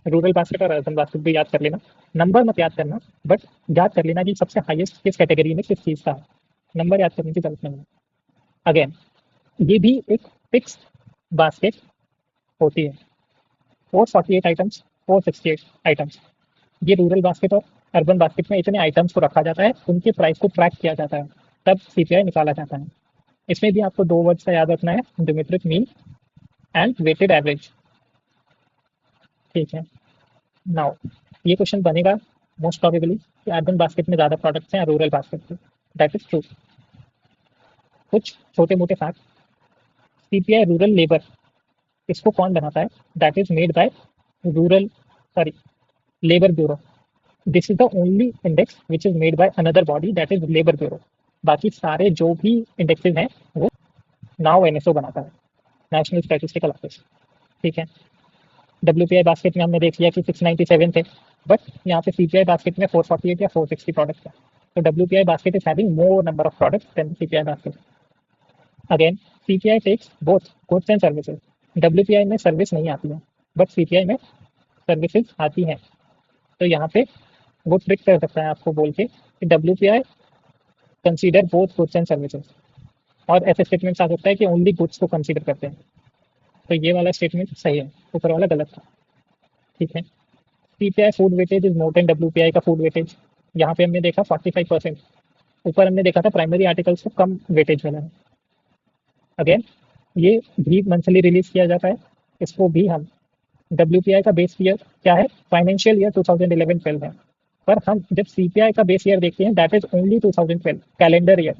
रूरल बास्केट और अर्बन बास्केट भी याद कर लेना, नंबर मत याद करना, बट याद कर लेना कि सबसे हाईएस्ट किस कैटेगरी में किस चीज़ का है। नंबर याद करने की जरूरत नहीं है। अगेन ये भी एक फिक्स बास्केट होती है, 448 आइटम्स, 468 आइटम्स। ये रूरल बास्केट और अर्बन बास्केट में इतने आइटम्स को रखा जाता है, उनके प्राइस को ट्रैक किया जाता है, तब सीपीआई निकाला जाता है। इसमें भी आपको 2 वर्ड्स का याद रखना है, geometric mean and weighted average, ठीक है। नाउ ये क्वेश्चन बनेगा मोस्ट प्रोबेबली कि अर्बन बास्केट में ज़्यादा प्रोडक्ट्स हैं रूरल बास्केट में, दैट इज ट्रू। कुछ छोटे मोटे फैक्ट, सीपीआई रूरल लेबर, इसको कौन बनाता है, that is made by rural, sorry, labour bureau. This is the only index which is made by another body, that is labour bureau. बाकी सारे जो भी इंडेक्सेस हैं वो नाउ एनएसओ बनाता है, नेशनल स्टैटिस्टिकल ऑफिस। ठीक है, डब्ल्यूपीआई बास्केट में हमने देख लिया कि 697 थे, बट यहाँ पे सीपीआई बास्केट में 448 या 460 प्रोडक्ट्स है। तो WPI basket is having more number of products than CPI basket. Again CPI takes both goods and services. WPI में सर्विस नहीं आती है, बट सीपीआई में सर्विसेज आती हैं। तो यहाँ पे वो ट्रिक कर सकता है आपको बोल के कि WPI consider both goods and services, और ऐसे स्टेटमेंट्स आ सकता है कि ओनली गुड्स को कंसीडर करते हैं। तो ये वाला स्टेटमेंट सही है, ऊपर वाला गलत था। ठीक है, CPI food weightage is more than WPI का फूड वेटेज। यहाँ पे हमने देखा 45%, ऊपर हमने देखा था प्राइमरी आर्टिकल्स को कम वेटेज मिला है। अगेन ये भी मंथली रिलीज किया जाता है, इसको भी हम डब्ल्यूपीआई का बेस ईयर क्या है, फाइनेंशियल ईयर 2011-12 है, पर हम जब सीपीआई का बेस ईयर देखते हैं that is only 2012 calendar year.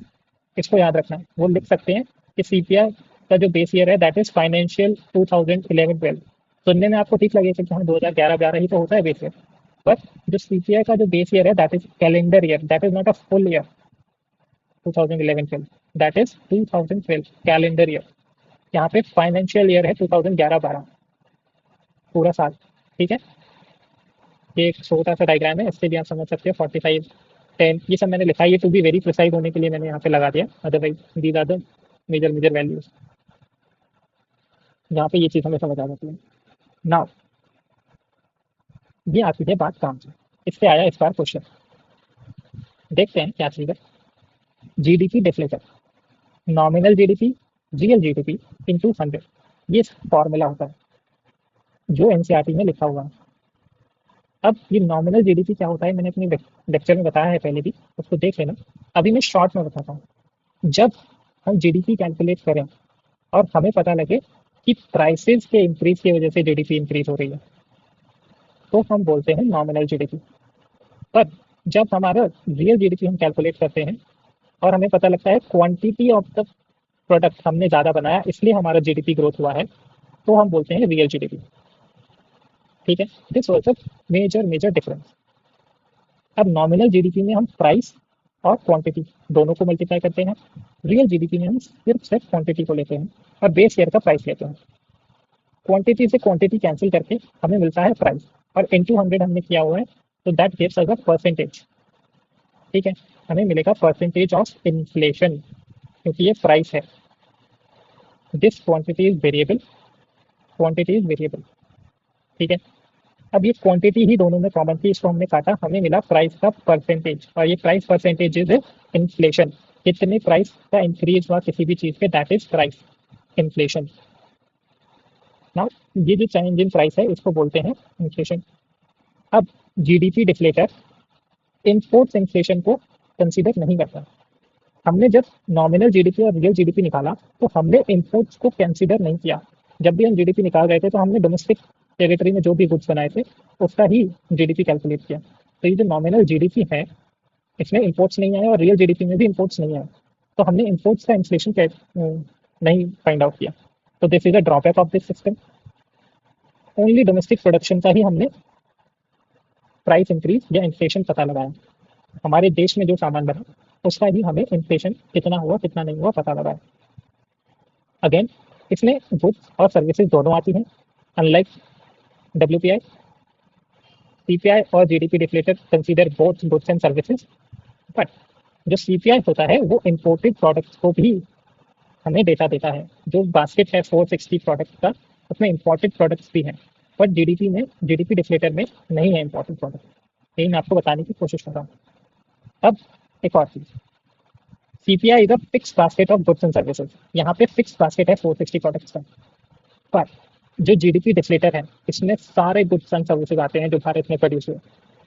इसको याद रखना है, वो लिख सकते हैं कि सीपीआई का जो बेस ईयर है दैट इज फाइनेंशियल 2011-12। सुनने में आपको ठीक लगेगा कि हाँ 2011-12 ही तो होता है बेस ईयर, बट जो सीपीआई का जो बेस ईयर है that is calendar year, that is not a full year 2011-12, that is 2012 calendar year. यहाँ पे फाइनेंशियल ईयर है 2011-12 पूरा साल। ठीक है, ये एक छोटा सा डायग्राम है, इससे भी आप समझ सकते हो 45 10 ये सब मैंने लिखा है, ये टू बी वेरी प्रिसाइज होने के लिए मैंने यहाँ पे लगा दिया, otherwise these are the major major values. यहाँ पे ये चीज़ हमें समझ आ जाती है। नाउ ये आती है बात काम से, इससे आया इस बार क्वेश्चन, देखते हैं क्या चीज़ है। GDP deflator, nominal GDP real GDP into 100, ये फॉर्मूला होता है जो एनसीईआरटी में लिखा हुआ है। अब ये नॉमिनल जीडीपी क्या होता है मैंने अपने लेक्चर में बताया है पहले भी, उसको देख लेना। अभी मैं शॉर्ट में बताता हूँ। जब हम जीडीपी कैलकुलेट करें और हमें पता लगे कि प्राइसेस के इंक्रीज की वजह से जीडीपी इंक्रीज हो रही है, तो हम बोलते हैं नॉमिनल जीडीपी। पर जब हमारा रियल जीडीपी हम कैलकुलेट करते हैं और हमें पता लगता है क्वांटिटी ऑफ द प्रोडक्ट हमने ज़्यादा बनाया इसलिए हमारा जीडीपी ग्रोथ हुआ है, तो हम बोलते हैं रियल जीडीपी। ठीक है, this was a major major difference. अब नॉमिनल जीडीपी में हम प्राइस और क्वांटिटी दोनों को मल्टीप्लाई करते हैं, रियल जीडीपी में हम सिर्फ क्वांटिटी को लेते हैं और बेस ईयर का प्राइस लेते हैं। क्वांटिटी से क्वांटिटी कैंसिल करके हमें मिलता है प्राइस, और इनटू 100 हमने किया हुआ है, तो that gives us a percentage. ठीक है, हमें मिलेगा परसेंटेज ऑफ इन्फ्लेशन, क्योंकि ये प्राइस है। This quantity is variable, quantity is variable. ठीक है, अब ये क्वांटिटी ही दोनों में कॉमन थी, इसको हमने काटा, हमें मिला प्राइस का परसेंटेज, और ये प्राइस परसेंटेज इज इन्फ्लेशन। कितने प्राइस का इंक्रीज हुआ किसी भी चीज पे, that is price inflation. Now ये जो चेंज इन प्राइस है इसको बोलते हैं इन्फ्लेशन। अब जीडीपी डिफ्लेटर इम्पोर्ट्स इन्फ्लेशन को कंसीडर नहीं करता। हमने जब नॉमिनल जीडीपी और रियल जीडीपी निकाला तो हमने इम्पोर्ट्स को कंसीडर नहीं किया। जब भी हम जीडीपी निकाल रहे थे तो हमने डोमेस्टिक टेरिटरी में जो भी गुड्स बनाए थे उसका ही जीडीपी कैलकुलेट किया। तो ये जो नॉमिनल जीडीपी है इसमें इम्पोर्ट्स नहीं आए और रियल जीडीपी में भी इम्पोर्ट्स नहीं आए, तो हमने इम्पोर्ट्स का इन्फ्लेशन नहीं फाइंड आउट किया। तो this is a drawback of this system. Only domestic production का ही हमने प्राइस इंक्रीज या इन्फ्लेशन पता लगाया। हमारे देश में जो सामान बना उसका ही हमें इन्फ्लेशन कितना हुआ कितना नहीं हुआ पता लगाया। अगेन इसमें गुड्स और सर्विसेज दोनों आती हैं, अनलाइक डब्ल्यूपीआई। सीपीआई और GDP deflator consider both goods and services, but जो सीपीआई होता है वो इम्पोर्टेड प्रोडक्ट्स को भी हमें डेटा देता है। जो बास्केट है 460 प्रोडक्ट्स का, उसमें इम्पोर्टेड प्रोडक्ट्स भी हैं, बट जीडीपी में, जीडीपी डिफ्लेटर में नहीं है इम्पोर्टेड प्रोडक्ट। यही मैं आपको बताने की कोशिश कर रहा हूँ। अब एक और चीज़, CPI is a fix basket of goods and services. यहाँ पे फिक्स बास्केट है 460 प्रोडक्ट्स का, पर जो जीडीपी डिफ्लेटर है इसमें सारे गुड्स एंड सर्विसेज आते हैं जो भारत में प्रोड्यूस हुए।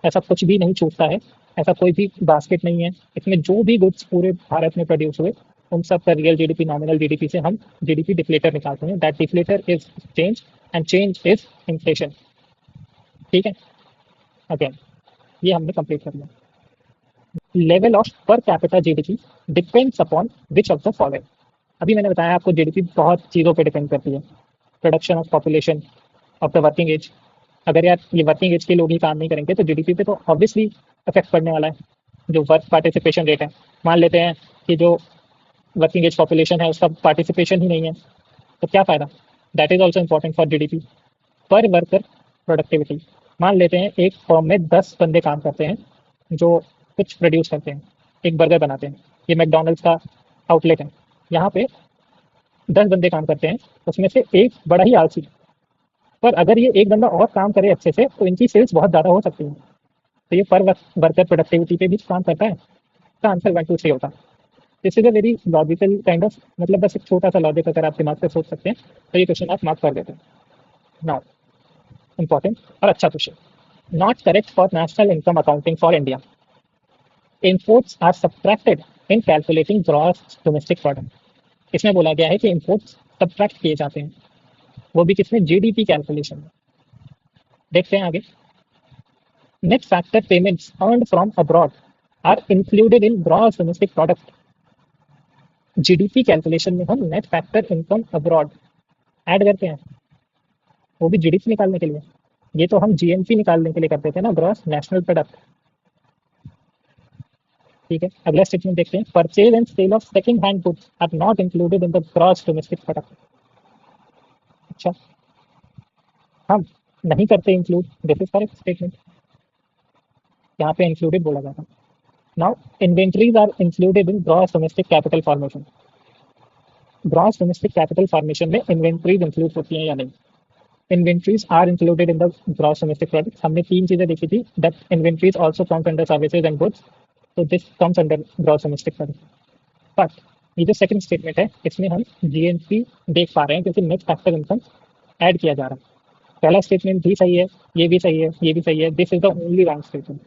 ऐसा कुछ भी नहीं छूटता है, ऐसा कोई भी बास्केट नहीं है। इसमें जो भी गुड्स पूरे भारत में प्रोड्यूस हुए उन सब का रियल जीडीपी नॉमिनल जीडीपी से हम जीडीपी डिफ्लेटर निकालते हैं। That deflator is change and change is inflation. ठीक है, अगेन ये हमने कंप्लीट कर लिया। Level of per capita GDP depends upon which of the following. अभी मैंने बताया आपको जीडीपी बहुत चीज़ों पे डिपेंड करती है। Production of population of the working age, अगर यार ये वर्किंग एज के लोग ही काम नहीं करेंगे तो जीडीपी पे तो ऑब्वियसली इफेक्ट पड़ने वाला है। जो वर्क पार्टिसिपेशन रेट है, मान लेते हैं कि जो वर्किंग एज पॉपुलेशन है उसका पार्टिसिपेशन ही नहीं है, तो क्या फ़ायदा? That is also important for GDP. पर वर्कर प्रोडक्टिविटी, मान लेते हैं एक फर्म में 10 बंदे काम करते हैं जो कुछ प्रोड्यूस करते हैं, एक बर्गर बनाते हैं, ये मैकडॉनल्ड्स का आउटलेट है, यहाँ पे 10 बंदे काम करते हैं, उसमें से एक बड़ा ही आलसी है। पर अगर ये एक बंदा और काम करे अच्छे से तो इनकी सेल्स बहुत ज़्यादा हो सकती है। तो ये पर वर्कर प्रोडक्टिविटी पे भी काम करता है। इसका आंसर 1 2 3 होता। This is a very logical kind of, मतलब बस एक छोटा सा लॉजिक अगर आप दिमाग से सोच सकते हैं तो ये क्वेश्चन आप मार्क कर देते हैं। नाउ इंपॉर्टेंट और अच्छा question, not correct for national income accounting for India, inputs are subtracted in calculating gross domestic product. इसमें बोला गया है कि इनपुट्स सब्ट्रैक्ट किए जाते हैं, वो भी किसमें? जीडीपी कैलकुलेशन में। देखते हैं आगे, net factor payments earned from abroad are included in gross domestic product. GDP calculation में हम net factor income abroad add करते हैं, वो भी जीडीपी निकालने के लिए। ये तो हम जीएनपी निकालने के लिए करते थे ना, ग्रॉस नेशनल प्रोडक्ट। ठीक है, अगला स्टेटमेंट देखते हैं, purchase and sale of second hand goods are not included in the gross domestic product. अच्छा, हम नहीं करते include, this is correct statement, यहाँ पे इंक्लूडेड बोला जाता। Now inventories are included in gross domestic capital formation. Gross domestic capital formation में inventories include होती हैं या नहीं? Inventories are included in the gross domestic product. हमने 3 चीजें देखी थी, that inventories also comes under services and goods, तो this comes under gross domestic product. But ये जो सेकंड स्टेटमेंट है इसमें हम जीएनपी देख पा रहे हैं क्योंकि नेट फैक्टर इनकम ऐड किया जा रहा है। पहला स्टेटमेंट भी सही है, ये भी सही है, ये भी सही है, this is the only wrong statement.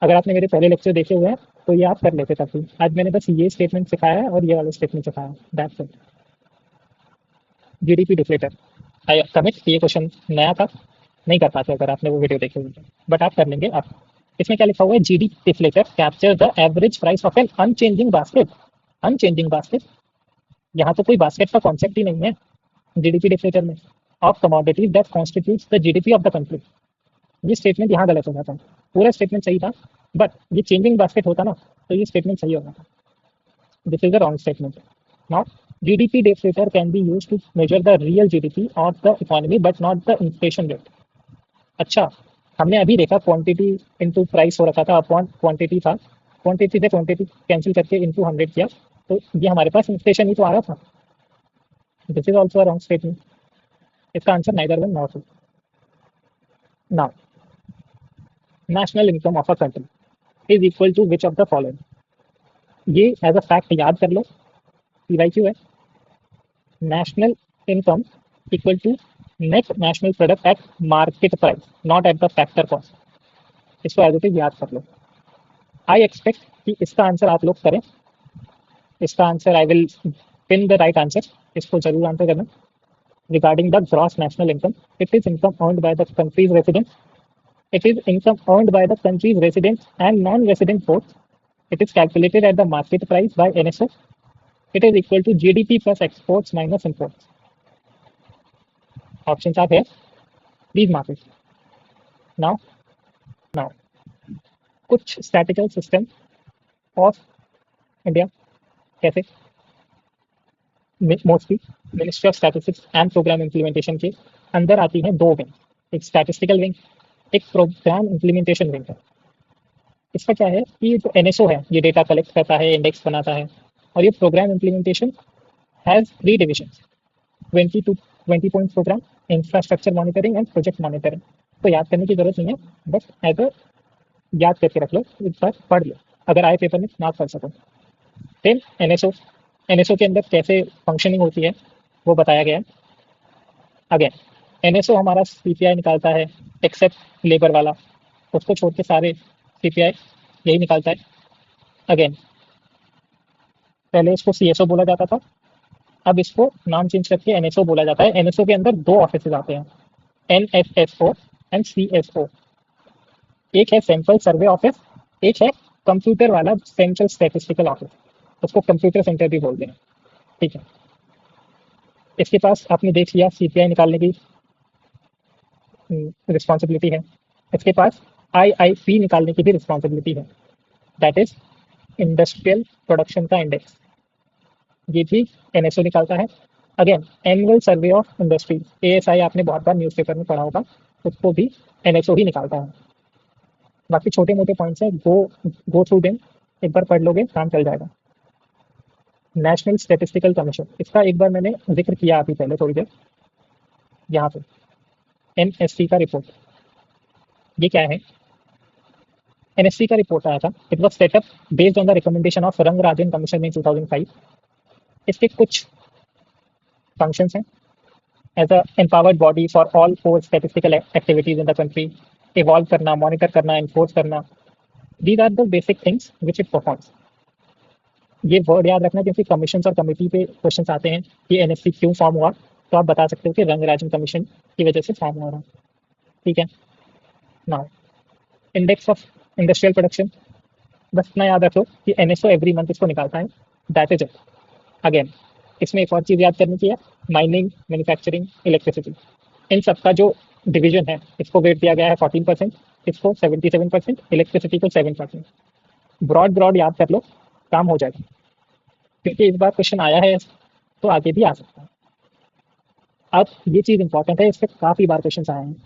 अगर आपने मेरे पहले लेक्चर देखे हुए हैं तो ये आप कर लेते तभी। आज मैंने बस ये स्टेटमेंट सिखाया है और ये वाला स्टेटमेंट सिखाया है, that's it. GDP deflator, I commit, ये क्वेश्चन नया था, नहीं कर पाते अगर आपने वो वीडियो देखे हुए थे, बट आप कर लेंगे आप। इसमें क्या लिखा हुआ है? GD deflator capture the average price of an unchanging basket. Unchanging basket, यहाँ तो कोई बास्केट का कॉन्सेप्ट ही नहीं है जीडीपी डिफ्लेटर में, of commodities that constitutes the GDP of the country. ये स्टेटमेंट यहाँ गलत हो जाता है, पूरा स्टेटमेंट सही था बट ये चेंजिंग बास्केट होता ना तो ये स्टेटमेंट सही होगा था। This is the wrong statement. Now GDP deflator can be used to measure the real GDP of the economy but not the inflation rate। अच्छा, हमने अभी देखा क्वांटिटी इनटू प्राइस हो रखा था, अपॉन क्वांटिटी था, क्वांटिटी से क्वांटिटी कैंसिल करके इनटू 100 किया, तो ये हमारे पास इन्फ्लेशन ही तो आ रहा था। This is also a wrong statement, इसका answer neither one not two. Now national income of a country is equal to which of the following. ये एज अ फैक्ट याद कर लो, पीवाईक्यू है। National income equal to net national product at market price, not at the factor cost. इसको as it is याद कर लो। I expect कि इसका आंसर आप लोग करें। इसका answer I will pin the right answer, इसको जरूर आंसर करना। Regarding the gross national income, it is income earned by the countries resident, it is income earned by the country's residents and non-resident both. It is calculated at the market price by NSO. It is equal to GDP plus exports minus imports. Options are here. Please mark it. Now, now, कुछ statistical system of India कैसे mostly ministry of statistics and programme implementation के अंदर आती हैं 2 wing, एक statistical wing, एक programme implementation wing है। इसका क्या है कि जो एनएसओ है ये डेटा कलेक्ट करता है, इंडेक्स बनाता है, और ये programme implementation has 3 divisions, 20 point programme, infrastructure monitoring and project monitoring. तो याद करने की जरूरत नहीं है, बस एज अ याद करके रख लो, एक बार पढ़ लो, अगर आए पेपर में मार्क कर सको। देन एनएसओ, एनएसओ के अंदर कैसे फंक्शनिंग होती है वो बताया गया है। अगेन एनएसओ हमारा सीपीआई निकालता है एक्सेप्ट लेबर वाला, उसको छोड़ के सारे सीपीआई यही निकालता है। अगेन पहले इसको सीएसओ बोला जाता था, अब इसको नाम चेंज करके एनएसओ बोला जाता है। एनएसओ के अंदर 2 ऑफिस आते हैं, एनएसएसओ एंड सीएसओ। एक है सेंट्रल सर्वे ऑफिस, एक है कंप्यूटर वाला सेंट्रल स्टैटिस्टिकल ऑफिस, उसको कंप्यूटर सेंटर भी बोलते हैं। ठीक है, इसके पास आपने देख लिया सीपीआई निकालने की रिस्पॉन्सिबिलिटी है, इसके पास आईआईपी निकालने की भी रिस्पॉन्सिबिलिटी है, दैट इज इंडस्ट्रियल प्रोडक्शन का इंडेक्स, ये भी एनएसओ निकालता है। Again annual survey of industries, ASI आपने बहुत बार न्यूज़पेपर में पढ़ा होगा, उसको भी एनएसओ ही निकालता है। बाकी छोटे मोटे पॉइंट्स है, गो थ्रू देम, एक बार पढ़ लोगे काम चल जाएगा। नेशनल स्टेटिस्टिकल कमीशन, इसका एक बार मैंने जिक्र किया अभी पहले थोड़ी देर, यहाँ पे एनएससी का रिपोर्ट, ये क्या है? एनएससी का रिपोर्ट आया था, it was set up based on the recommendation of Rangarajan commission in 2005। इसके कुछ फंक्शंस हैं, as a empowered body for all four statistical activities in the country, evolve करना, मॉनिटर करना, इन्फोर्स करना, these are the basic things which it performs. ये word याद रखना, क्योंकि कमीशन और कमेटी पे क्वेश्चन आते हैं कि एनएससी क्यों फॉर्म हुआ, तो आप बता सकते हो कि रंगराजन कमीशन की वजह से फॉर्म हो रहा है। ठीक है, now index of industrial production, बस इतना याद रखो कि एनएसओ एवरी मंथ इसको निकालता है, दैट इज इट। अगेन इसमें एक और चीज़ याद करने की है, माइनिंग, मैन्युफैक्चरिंग, इलेक्ट्रिसिटी, इन सबका जो डिवीजन है, इसको वेट दिया गया है 14%, इसको 77%, इलेक्ट्रिसिटी को 7%। ब्रॉड ब्रॉड याद कर लो, काम हो जाएगा, क्योंकि इस बार क्वेश्चन आया है तो आगे भी आ सकता है। अब ये चीज़ इंपॉर्टेंट है, इस पर काफ़ी बार क्वेश्चन आए हैं।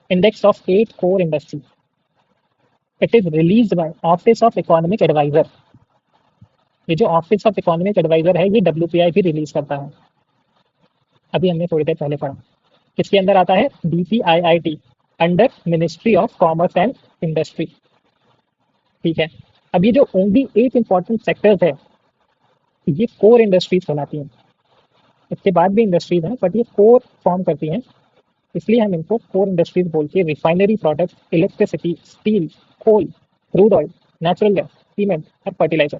Index of 8 core industry, it is release by office of economic adviser. ये जो ऑफिस ऑफ इकोनॉमिक एडवाइजर है, ये डब्ल्यूपीआई भी रिलीज करता है, अभी हमने थोड़ी देर पहले पढ़ा। किसके अंदर आता है? DPIIT, under ministry of commerce and industry. ठीक है, अब ये जो ओनली 8 इंपॉर्टेंट सेक्टर्स है, ये कोर इंडस्ट्रीज कहलाती हैं। इसके बाद भी इंडस्ट्रीज हैं, बट ये कोर फॉर्म करती हैं, इसलिए हम इनको कोर इंडस्ट्रीज बोल के refinery products, electricity, steel, coal, crude oil, natural gas, cement और fertiliser.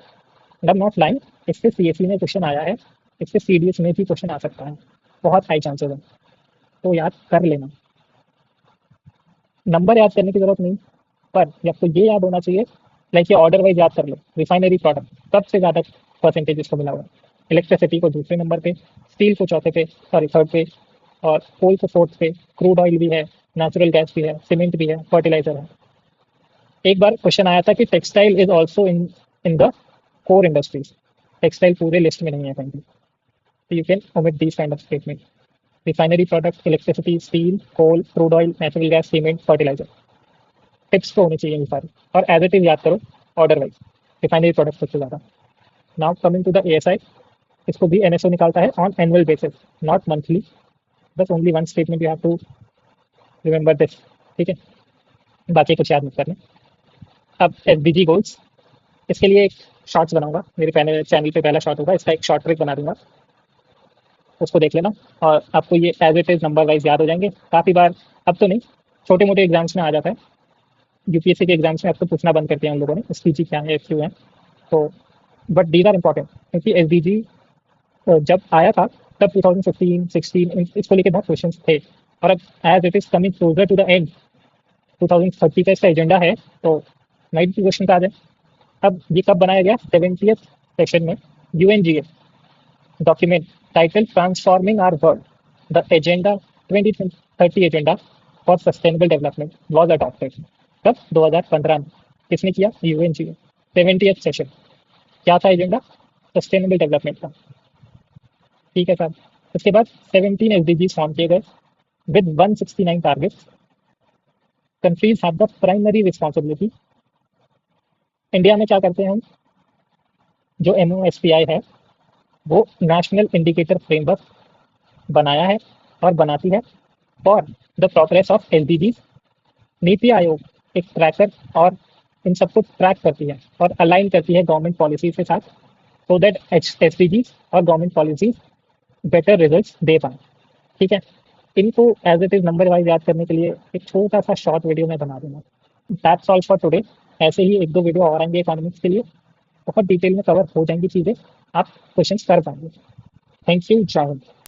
I am not lying, इससे सीएससी में क्वेश्चन आया है, इससे सीडीएस में भी क्वेश्चन आ सकता है, बहुत हाई चांसेस है, तो याद कर लेना। नंबर याद करने की जरूरत नहीं, पर आपको ये याद होना चाहिए, लाइक ये ऑर्डर वाइज याद कर लो। रिफाइनरी प्रोडक्ट सबसे ज़्यादा परसेंटेज इसको मिला हुआ है, इलेक्ट्रिसिटी को दूसरे नंबर पे, स्टील को चौथे पे, सॉरी थर्ड पे, और कोल को फोर्थ पे, क्रूड ऑयल भी है, नेचुरल गैस भी है, सीमेंट भी है, फर्टिलाइजर है। एक बार क्वेश्चन आया था कि textile is also in in the core industries, textile पूरे लिस्ट में नहीं है कहीं भी, तो you can omit these kind of statement. Refinery product, electricity, steel, coal, crude oil, natural gas, cement, fertiliser, tips तो होनी चाहिए ये सारी, और एज इट इज याद करो ऑर्डर वाइज, रिफाइनरी प्रोडक्ट सबसे ज़्यादा। Now coming to the ASI, इसको भी एनएसओ निकालता है on annual basis, not monthly, बस only one statement you have to remember this. ठीक है, बाकी कुछ याद मत करना। अब एसडीजी गोल्स, इसके लिए एक शॉर्ट्स बनाऊंगा, मेरे पहले चैनल पे पहला शॉर्ट होगा, इसका एक शॉर्ट ट्रिक बना दूंगा, उसको देख लेना, और आपको ये as it is number wise याद हो जाएंगे। काफ़ी बार, अब तो नहीं, छोटे मोटे एग्जाम्स में आ जाता है, यूपीएससी के एग्जाम्स में अब तो पूछना बंद कर दिया उन लोगों ने, एसडीजी क्या है, क्यों है, तो बट दीज आर इंपॉर्टेंट, क्योंकि एसडीजी जब आया था तब 2015 16 इसको लेके बहुत क्वेश्चन थे, और अब as it is coming closer to the end, 2030 का इसका एजेंडा है, तो नाइट भी क्वेश्चन आ जाए। अब ये कब बनाया गया? 70th सेशन में UNGA document title transforming our world, the agenda 2030 agenda for sustainable development was adopted. कब? 2015 में। किसने किया? UNGA, 70th session. क्या था एजेंडा? सस्टेनेबल डेवलपमेंट का। ठीक है सर, उसके बाद 17 एसडीजी फॉर्म किए गए with 169 targets. Countries have the primary responsibility. India में क्या करते हैं हम? जो एमओएसपीआई है, वो नेशनल इंडिकेटर फ्रेमवर्क बनाया है और बनाती है for the progress of SDG. NITI Aayog एक ट्रैकर और इन सबको ट्रैक करती है और अलाइन करती है गवर्नमेंट पॉलिसी के साथ, सो दैट एसडीजी और गवर्नमेंट पॉलिसी बेटर रिजल्ट दे पाए। ठीक है, इनको as it is number wise याद करने के लिए एक छोटा सा शॉर्ट वीडियो मैं बना दूंगा। That's all for today. ऐसे ही एक दो वीडियो और आएंगे इकोनॉमिक्स के लिए, बहुत डिटेल में कवर हो जाएंगी चीज़ें, आप क्वेश्चंस कर पाएंगे। थैंक यू, जय हिंद।